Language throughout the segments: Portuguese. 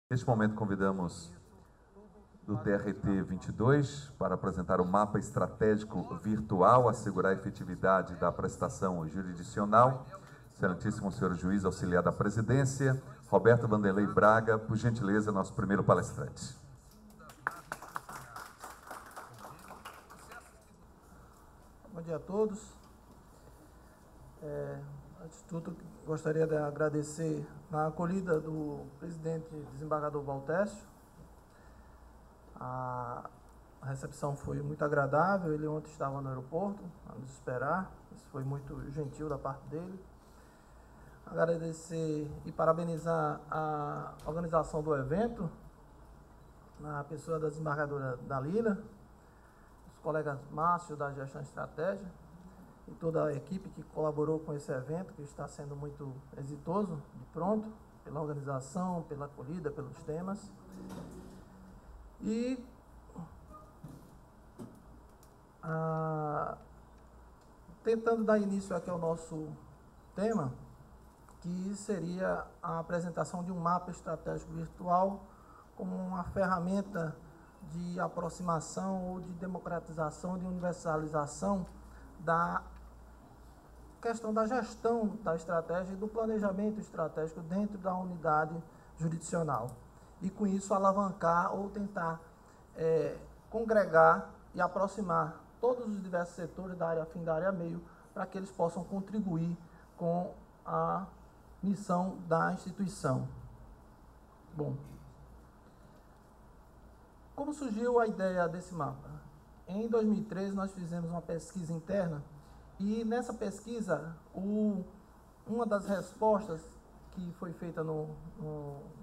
Neste momento, convidamos do TRT 22 para apresentar o mapa estratégico virtual, assegurar a efetividade da prestação jurisdicional. Excelentíssimo senhor juiz auxiliar da presidência, Roberto Vanderlei Braga, por gentileza, nosso primeiro palestrante. Bom dia a todos. Antes de tudo, gostaria de agradecer a acolhida do presidente desembargador Valtécio. A recepção foi muito agradável, ele ontem estava no aeroporto a nos esperar, isso foi muito gentil da parte dele. Agradecer e parabenizar a organização do evento, na pessoa da desembargadora Dalila, os colegas Márcio da Gestão de Estratégia, e toda a equipe que colaborou com esse evento, que está sendo muito exitoso, de pronto, pela organização, pela acolhida, pelos temas. E tentando dar início aqui ao nosso tema, que seria a apresentação de um mapa estratégico virtual como uma ferramenta de aproximação ou de democratização, de universalização da questão da gestão da estratégia e do planejamento estratégico dentro da unidade jurisdicional. E com isso alavancar ou tentar congregar e aproximar todos os diversos setores da área fim, da área meio, para que eles possam contribuir com a missão da instituição. Bom, como surgiu a ideia desse mapa? Em 2013 nós fizemos uma pesquisa interna e nessa pesquisa uma das respostas que foi feita no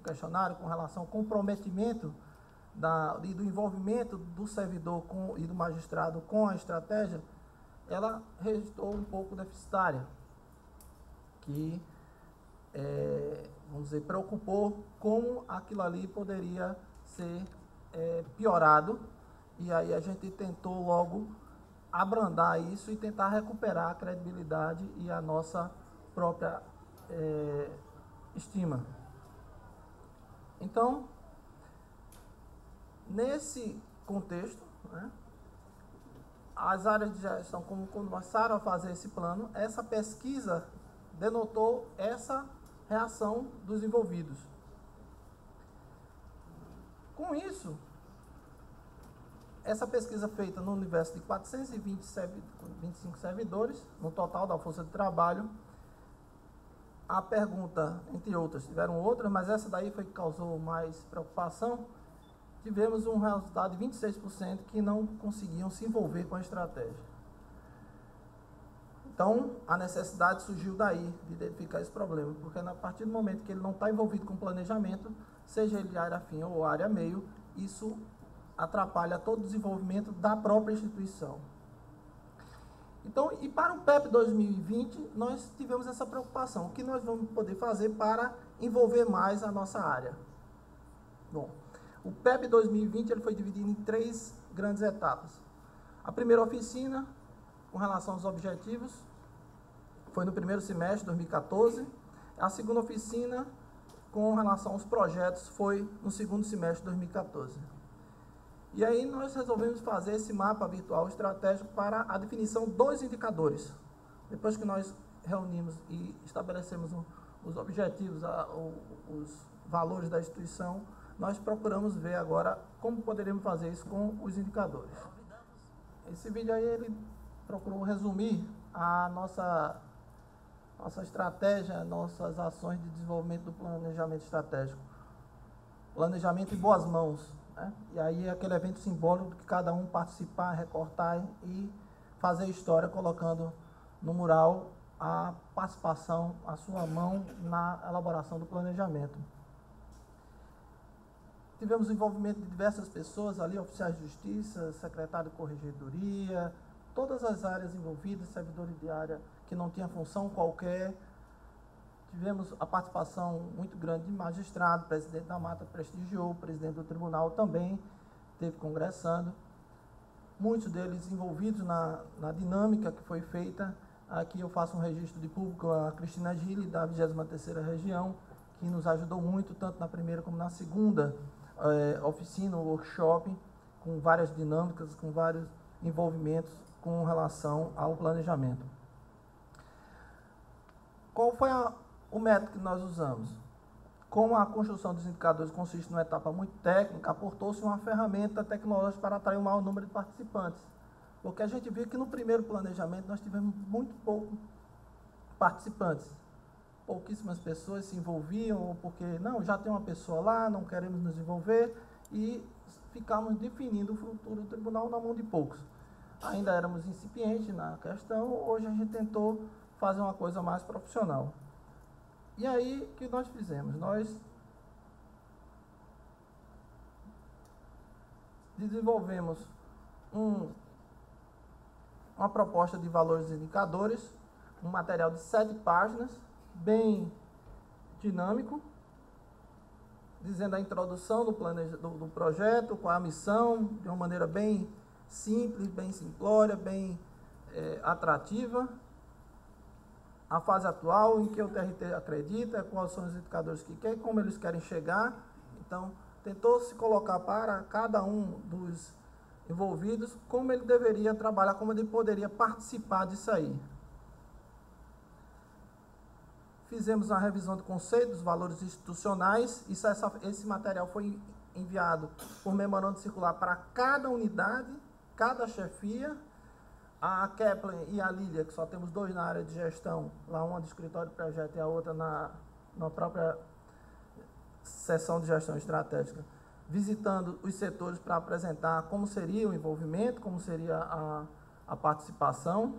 questionário com relação ao comprometimento e do envolvimento do servidor e do magistrado com a estratégia, ela resultou um pouco deficitária, que, vamos dizer, preocupou como aquilo ali poderia ser piorado, e aí a gente tentou logo abrandar isso e tentar recuperar a credibilidade e a nossa própria estima. Então, nesse contexto, né, as áreas de gestão, como começaram a fazer esse plano, essa pesquisa denotou essa reação dos envolvidos. Com isso, essa pesquisa feita no universo de 425 servidores, no total da força de trabalho, a pergunta, entre outras, tiveram outras, mas essa daí foi que causou mais preocupação. Tivemos um resultado de 26% que não conseguiam se envolver com a estratégia. Então, a necessidade surgiu daí, de identificar esse problema, porque a partir do momento que ele não está envolvido com planejamento, seja ele área fim ou área meio, isso atrapalha todo o desenvolvimento da própria instituição. Então, e para o PEP 2020, nós tivemos essa preocupação. O que nós vamos poder fazer para envolver mais a nossa área? Bom, o PEP 2020 ele foi dividido em 3 grandes etapas. A primeira oficina, com relação aos objetivos, foi no primeiro semestre de 2014. A segunda oficina, com relação aos projetos, foi no segundo semestre de 2014. E aí nós resolvemos fazer esse mapa virtual estratégico para a definição dos indicadores. Depois que nós reunimos e estabelecemos os objetivos, os valores da instituição, nós procuramos ver agora como poderíamos fazer isso com os indicadores. Esse vídeo aí ele procurou resumir a nossa estratégia, nossas ações de desenvolvimento do planejamento estratégico. Planejamento em boas mãos. E aí é aquele evento simbólico que cada um participar, recortar e fazer história, colocando no mural a participação, a sua mão na elaboração do planejamento. Tivemos o envolvimento de diversas pessoas ali, oficiais de justiça, secretário de corregedoria, todas as áreas envolvidas, servidores de área que não tinham função qualquer. Tivemos a participação muito grande de magistrado, presidente da Mata prestigiou, o presidente do tribunal também esteve congressando. Muitos deles envolvidos na dinâmica que foi feita. Aqui eu faço um registro de público a Cristina Gili, da 23ª Região, que nos ajudou muito, tanto na primeira como na segunda oficina, workshop, com várias dinâmicas, com vários envolvimentos com relação ao planejamento. Qual foi o método que nós usamos? Como a construção dos indicadores consiste numa etapa muito técnica, aportou-se uma ferramenta tecnológica para atrair um maior número de participantes. Porque a gente viu que no primeiro planejamento nós tivemos muito pouco participantes. Pouquíssimas pessoas se envolviam, ou porque, não, já tem uma pessoa lá, não queremos nos envolver, e ficamos definindo o futuro do tribunal na mão de poucos. Ainda éramos incipientes na questão, hoje a gente tentou fazer uma coisa mais profissional. E aí, o que nós fizemos? Nós desenvolvemos uma proposta de valores e indicadores, um material de 7 páginas, bem dinâmico, dizendo a introdução do projeto, qual é a missão, de uma maneira bem simples, bem simplória, bem atrativa, a fase atual, em que o TRT acredita, quais são os indicadores que quer, como eles querem chegar. Então, tentou se colocar para cada um dos envolvidos como ele deveria trabalhar, como ele poderia participar disso aí. Fizemos uma revisão do conceito, dos valores institucionais. Esse material foi enviado por memorando circular para cada unidade, cada chefia. A Kepler e a Lília, que só temos 2 na área de gestão, lá uma do escritório de projeto e a outra na própria seção de gestão estratégica, visitando os setores para apresentar como seria o envolvimento, como seria a participação.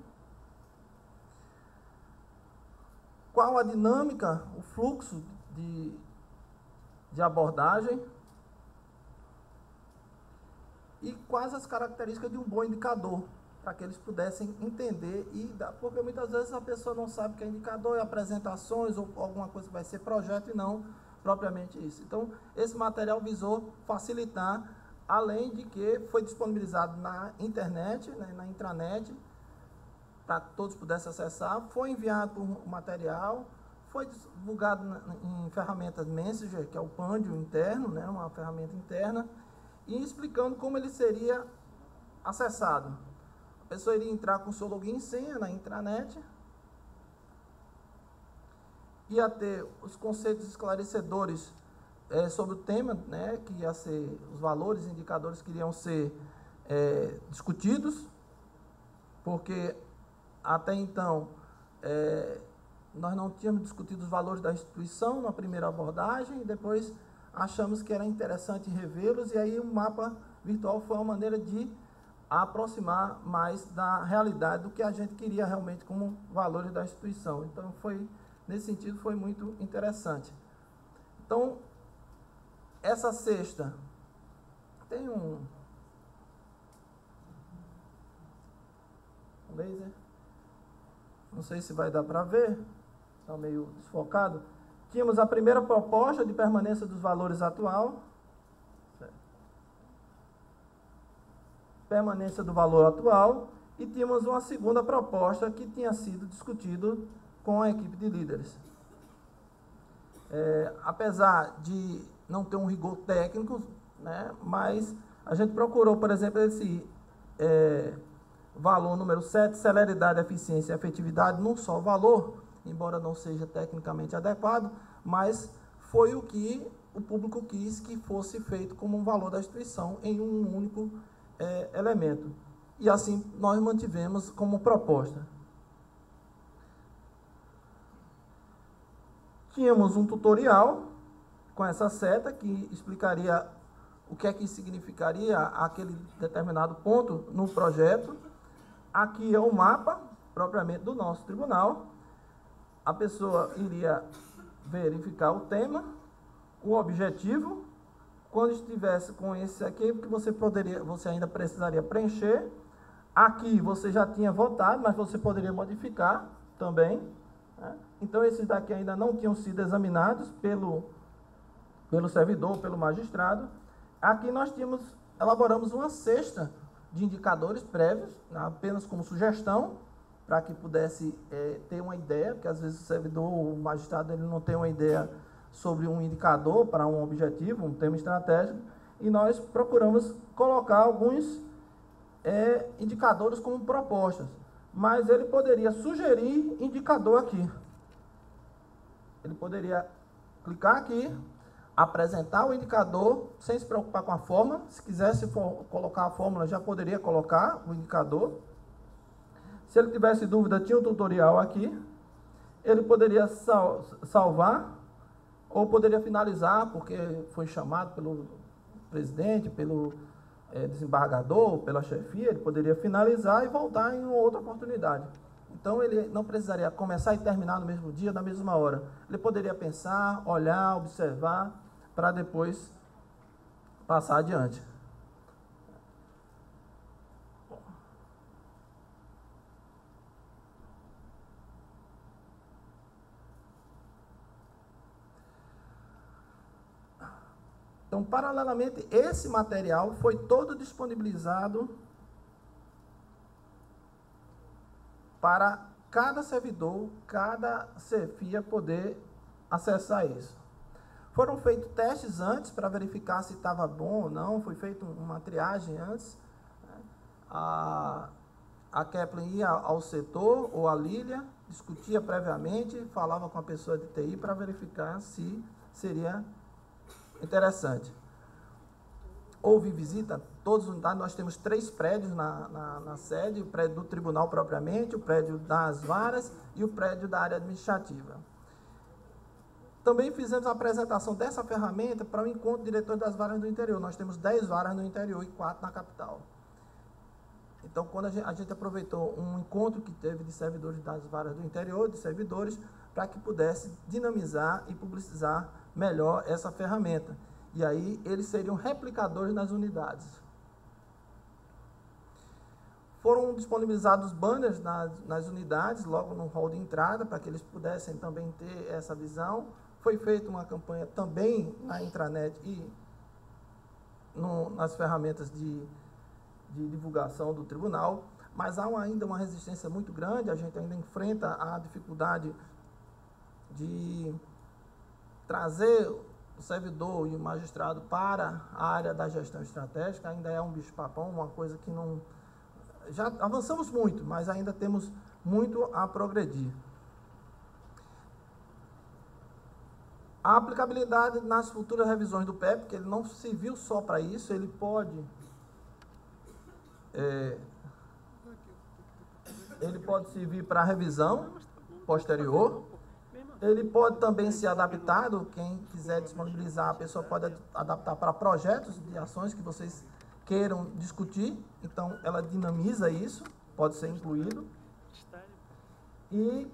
Qual a dinâmica, o fluxo de abordagem e quais as características de um bom indicador, para que eles pudessem entender porque muitas vezes a pessoa não sabe o que é indicador, é apresentações ou alguma coisa que vai ser projeto e não propriamente isso. Então, esse material visou facilitar, além de que foi disponibilizado na internet, né, na intranet, para que todos pudessem acessar, foi enviado o material, foi divulgado em ferramentas Messenger, que é o Pandio interno, né, uma ferramenta interna, e explicando como ele seria acessado. A pessoa iria entrar com seu login e senha na intranet, ia ter os conceitos esclarecedores sobre o tema, né, que ia ser os valores e indicadores que iriam ser discutidos, porque até então nós não tínhamos discutido os valores da instituição na primeira abordagem, e depois achamos que era interessante revê-los, e aí o mapa virtual foi uma maneira de aproximar mais da realidade do que a gente queria realmente como valores da instituição. Então, nesse sentido, foi muito interessante. Então, essa sexta tem um laser, não sei se vai dar para ver, está meio desfocado. Tínhamos a primeira proposta de permanência dos valores atual, permanência do valor atual, e tínhamos uma segunda proposta que tinha sido discutido com a equipe de líderes. Apesar de não ter um rigor técnico, né, mas a gente procurou, por exemplo, esse valor número 7, celeridade, eficiência e efetividade, num só valor, embora não seja tecnicamente adequado, mas foi o que o público quis que fosse feito como um valor da instituição em um único elemento. E assim nós mantivemos como proposta. Tínhamos um tutorial com essa seta que explicaria o que é que significaria aquele determinado ponto no projeto. Aqui é o mapa propriamente do nosso tribunal. A pessoa iria verificar o tema, o objetivo. Quando estivesse com esse aqui, que você ainda precisaria preencher. Aqui você já tinha votado, mas você poderia modificar também, né? Então, esses daqui ainda não tinham sido examinados pelo servidor, pelo magistrado. Aqui nós elaboramos uma cesta de indicadores prévios, apenas como sugestão, para que pudesse ter uma ideia, porque às vezes o servidor, o magistrado, ele não tem uma ideia sobre um indicador para um objetivo, um tema estratégico, e nós procuramos colocar alguns indicadores como propostas, mas ele poderia sugerir indicador aqui. Ele poderia clicar aqui, apresentar o indicador, sem se preocupar com a fórmula. Se quisesse colocar a fórmula, já poderia colocar o indicador. Se ele tivesse dúvida, tinha o tutorial aqui. Ele poderia salvar, ou poderia finalizar, porque foi chamado pelo presidente, pelo desembargador, pela chefia. Ele poderia finalizar e voltar em uma outra oportunidade. Então, ele não precisaria começar e terminar no mesmo dia, na mesma hora. Ele poderia pensar, olhar, observar, para depois passar adiante. Então, paralelamente, esse material foi todo disponibilizado para cada servidor, cada chefia poder acessar isso. Foram feitos testes antes para verificar se estava bom ou não, foi feita uma triagem antes. A Kepler ia ao setor, ou a Lília, discutia previamente, falava com a pessoa de TI para verificar se seria interessante. Houve visita, todas as unidades, nós temos 3 prédios na sede, o prédio do tribunal propriamente, o prédio das varas e o prédio da área administrativa. Também fizemos a apresentação dessa ferramenta para o encontro de diretores das varas do interior. Nós temos 10 varas no interior e 4 na capital. Então, quando a gente aproveitou um encontro que teve de servidores das varas do interior, de servidores, para que pudesse dinamizar e publicizar melhor essa ferramenta. E aí, eles seriam replicadores nas unidades. Foram disponibilizados banners nas unidades, logo no hall de entrada, para que eles pudessem também ter essa visão. Foi feita uma campanha também na intranet e nas ferramentas de divulgação do tribunal, mas há ainda uma resistência muito grande, a gente ainda enfrenta a dificuldade de trazer o servidor e o magistrado para a área da gestão estratégica. Ainda é um bicho-papão, uma coisa que não... Já avançamos muito, mas ainda temos muito a progredir. A aplicabilidade nas futuras revisões do PEP, porque ele não serviu só para isso, ele pode servir para revisão posterior. Ele pode também ser adaptado, quem quiser disponibilizar, a pessoa pode adaptar para projetos de ações que vocês queiram discutir. Então, ela dinamiza isso, pode ser incluído. E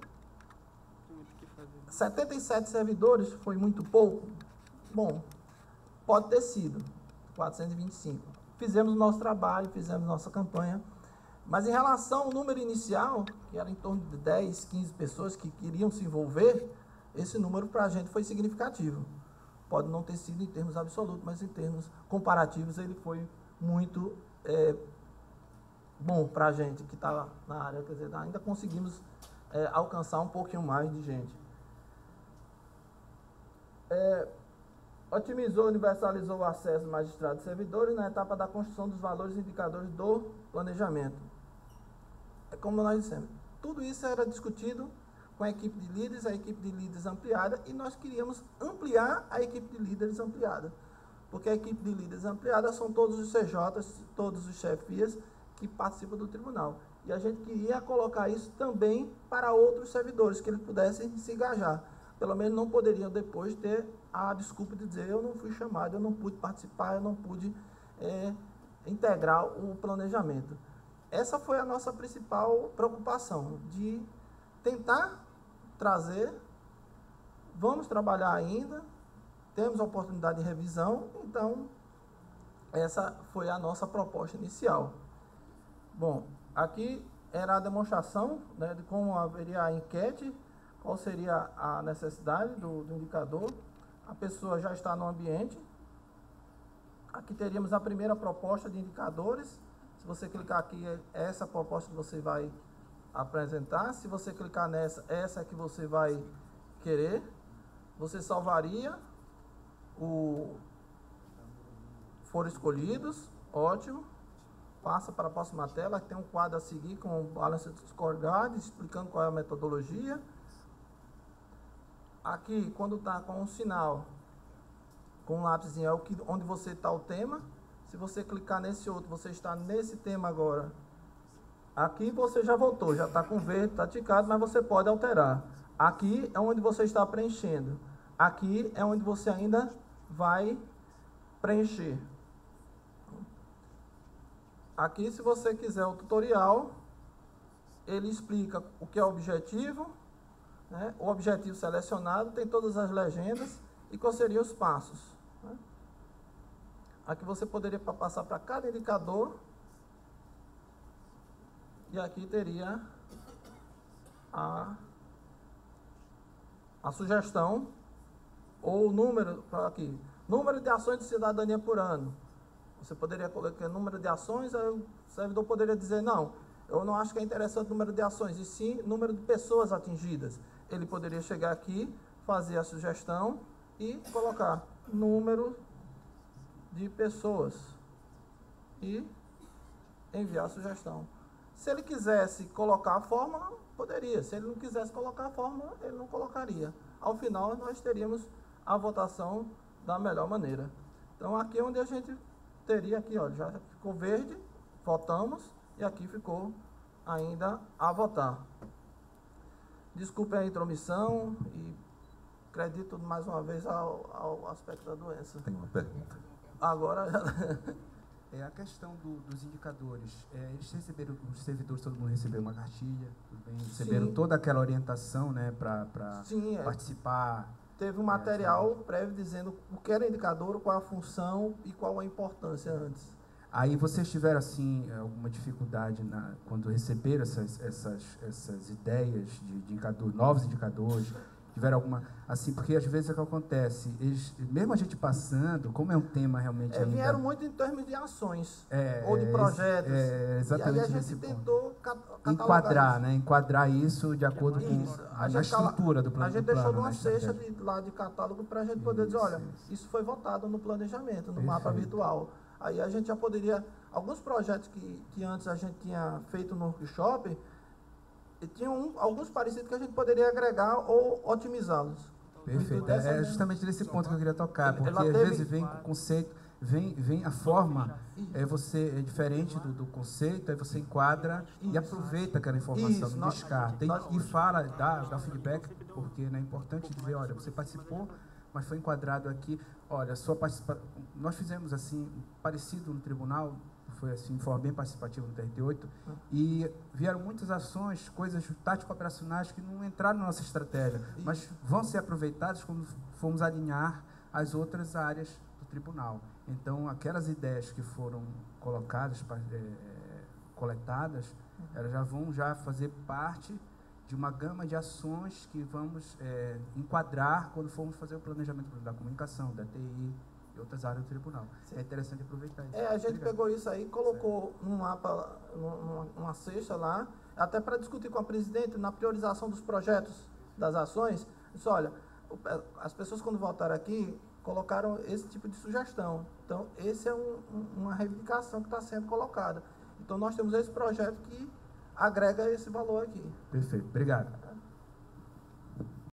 77 servidores foi muito pouco? Bom, pode ter sido 425. Fizemos o nosso trabalho, fizemos nossa campanha, mas em relação ao número inicial, que era em torno de 10, 15 pessoas que queriam se envolver, esse número para a gente foi significativo. Pode não ter sido em termos absolutos, mas em termos comparativos ele foi muito bom para a gente que está na área. Quer dizer, ainda conseguimos alcançar um pouquinho mais de gente. Otimizou e universalizou o acesso dos magistrados e servidores na etapa da construção dos valores e indicadores do planejamento. Como nós dissemos, tudo isso era discutido com a equipe de líderes, a equipe de líderes ampliada, e nós queríamos ampliar a equipe de líderes ampliada, porque a equipe de líderes ampliada são todos os CJs, todos os chefias que participam do tribunal. E a gente queria colocar isso também para outros servidores, que eles pudessem se engajar. Pelo menos não poderiam depois ter a desculpa de dizer: eu não fui chamado, eu não pude participar, eu não pude integrar o planejamento. Essa foi a nossa principal preocupação, de tentar trazer. Vamos trabalhar ainda, temos a oportunidade de revisão, então essa foi a nossa proposta inicial. Bom, aqui era a demonstração, né, de como haveria a enquete, qual seria a necessidade do indicador. A pessoa já está no ambiente. Aqui teríamos a primeira proposta de indicadores. Se você clicar aqui, é essa proposta que você vai apresentar. Se você clicar nessa, essa é que você vai querer. você salvaria o foram escolhidos, ótimo. Passa para a próxima tela, tem um quadro a seguir com o Balanced Scorecard, explicando qual é a metodologia. Aqui, quando está com um sinal, com um lápisinho, é onde você está o tema. Se você clicar nesse outro, você está nesse tema agora. Aqui você já voltou, já está com verde, está ticado, mas você pode alterar. Aqui é onde você está preenchendo. Aqui é onde você ainda vai preencher. Aqui, se você quiser o tutorial, ele explica o que é o objetivo, né? O objetivo selecionado, tem todas as legendas e quais seriam os passos. Né? Aqui você poderia passar para cada indicador e aqui teria a sugestão ou o número, aqui, número de ações de cidadania por ano. Você poderia colocar número de ações, aí o servidor poderia dizer, não, eu não acho que é interessante o número de ações, e sim número de pessoas atingidas. Ele poderia chegar aqui, fazer a sugestão e colocar número de pessoas e enviar a sugestão. Se ele quisesse colocar a fórmula, poderia. Se ele não quisesse colocar a fórmula, ele não colocaria. Ao final, nós teríamos a votação da melhor maneira. Então, aqui é onde a gente teria aqui, ó, já ficou verde, votamos, e aqui ficou ainda a votar. Desculpe a intromissão e acredito mais uma vez ao aspecto da doença. Tem uma pergunta. Agora, é a questão dos indicadores. Eles receberam, os servidores, todo mundo recebeu uma cartilha, tudo bem? Receberam sim, toda aquela orientação, né, para participar. Teve um material prévio dizendo o que era indicador, qual a função e qual a importância antes. Aí vocês tiveram, assim, alguma dificuldade quando receberam essas ideias de indicador, novos indicadores? Tiveram alguma, assim, porque às vezes é o que acontece, mesmo a gente passando, como é um tema realmente ainda... Vieram muito em termos de ações, ou de projetos, exatamente, e aí a gente tentou enquadrar, né? Enquadrar isso de acordo com a estrutura do plano. A gente deixou numa cesta lá de catálogo para a gente poder dizer, olha, isso foi votado no planejamento, no mapa virtual. Aí a gente já poderia, alguns projetos que antes a gente tinha feito no workshop, e tinham alguns parecidos que a gente poderia agregar ou otimizá-los. Perfeito. É justamente nesse ponto que eu queria tocar, porque às vezes vem com o conceito, vem a forma, é diferente do conceito, aí você enquadra e aproveita aquela informação, não descarta. E fala, dá feedback, porque é importante dizer, olha, você participou, mas foi enquadrado aqui, olha, sua participação, nós fizemos assim, parecido no tribunal, foi assim, de forma bem participativa no TRT8, e vieram muitas ações, coisas tático-operacionais que não entraram na nossa estratégia, mas vão ser aproveitadas quando formos alinhar as outras áreas do tribunal. Então, aquelas ideias que foram colocadas, coletadas, elas já vão fazer parte de uma gama de ações que vamos enquadrar quando formos fazer o planejamento da comunicação, da TI, e outras áreas do tribunal. Sim. É interessante aproveitar isso. A gente pegou isso aí, colocou num mapa, numa cesta lá, até para discutir com a presidente na priorização dos projetos, das ações. Disse, olha, as pessoas quando votaram aqui, colocaram esse tipo de sugestão. Então, esse é uma reivindicação que está sendo colocada. Então, nós temos esse projeto que agrega esse valor aqui. Perfeito. Obrigado.